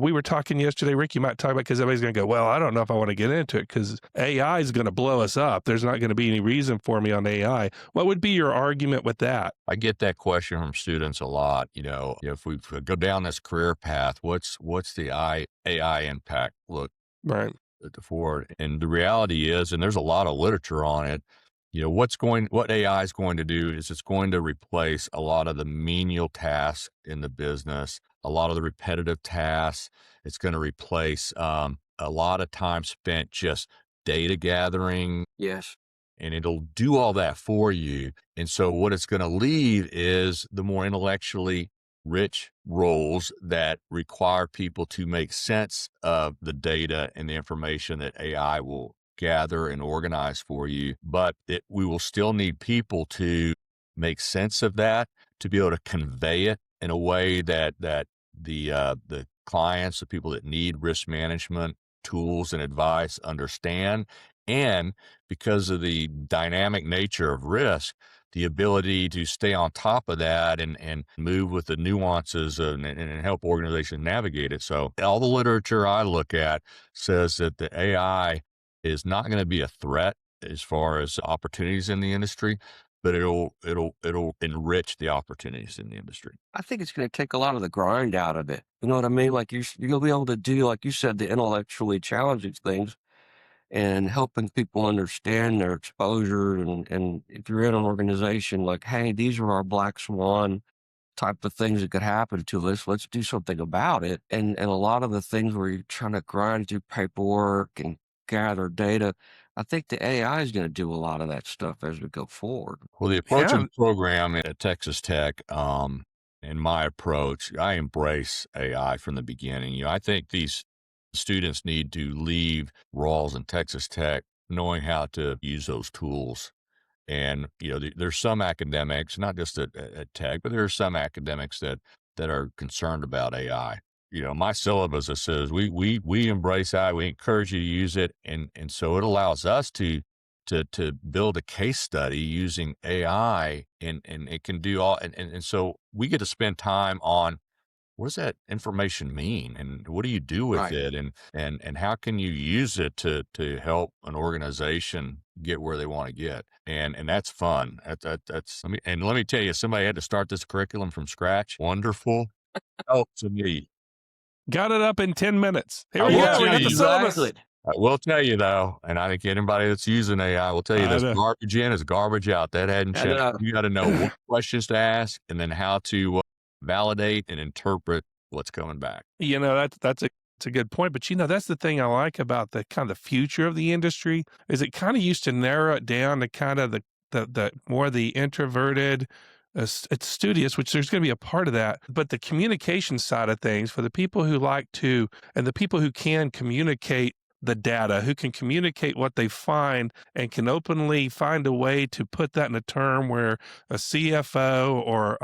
we were talking yesterday, Rick, you might talk about, because everybody's going to go, well, I don't know if I want to get into it because AI is going to blow us up. There's not going to be any reason for me on AI. What would be your argument with that? I get that question from students a lot. If we go down this career path, what's the AI impact look Right. forward? And the reality is, and there's a lot of literature on it, what AI is going to do is it's going to replace a lot of the menial tasks in the business, a lot of the repetitive tasks. It's going to replace a lot of time spent just data gathering. Yes. And it'll do all that for you. And so what it's going to leave is the more intellectually rich roles that require people to make sense of the data and the information that AI will gather and organize for you. But we will still need people to make sense of that, to be able to convey it in a way that the clients, the people that need risk management tools and advice understand. And because of the dynamic nature of risk, the ability to stay on top of that and move with the nuances and help organizations navigate it. So all the literature I look at says that the AI is not going to be a threat as far as opportunities in the industry, but it'll enrich the opportunities in the industry. I think it's going to take a lot of the grind out of it. You know what I mean? Like you're going to be able to do, like you said, the intellectually challenging things and helping people understand their exposure. And if you're in an organization like, hey, these are our black swan type of things that could happen to us, let's do something about it. And a lot of the things where you're trying to grind through paperwork and gather data, I think the AI is going to do a lot of that stuff as we go forward. Well, the approach of the program at Texas Tech, in my approach, I embrace AI from the beginning. I think these students need to leave Rawls and Texas Tech knowing how to use those tools. And, there's some academics, not just at Tech, but there are some academics that are concerned about AI. My syllabus that says we embrace AI, we encourage you to use it. And so it allows us to build a case study using AI and it can do all. And so we get to spend time on, what does that information mean? And what do you do with it? And how can you use it to help an organization get where they want to get? And that's fun. Let me tell you, somebody had to start this curriculum from scratch. Wonderful. Oh, to me. Got it up in 10 minutes. Here we will go. We tell got you. the syllabus. I will tell you though, and I think anybody that's using AI will tell you this: garbage in is garbage out. That hadn't changed. You got to know what questions to ask and then how to validate and interpret what's coming back. That's a good point. But that's the thing I like about the kind of the future of the industry is it kind of used to narrow it down to kind of the more the introverted, it's studious, which there's going to be a part of that, but the communication side of things for the people who like to, and the people who can communicate the data, who can communicate what they find and can openly find a way to put that in a term where a CFO or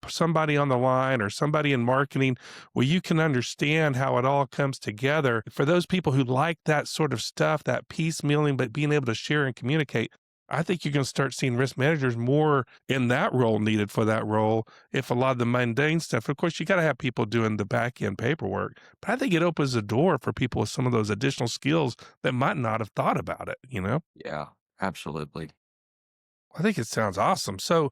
somebody on the line or somebody in marketing, where you can understand how it all comes together. For those people who like that sort of stuff, that piecemealing, but being able to share and communicate, I think you're going to start seeing risk managers more in that role needed for that role. If a lot of the mundane stuff, of course, you got to have people doing the back end paperwork, but I think it opens the door for people with some of those additional skills that might not have thought about it, Yeah, absolutely. I think it sounds awesome. So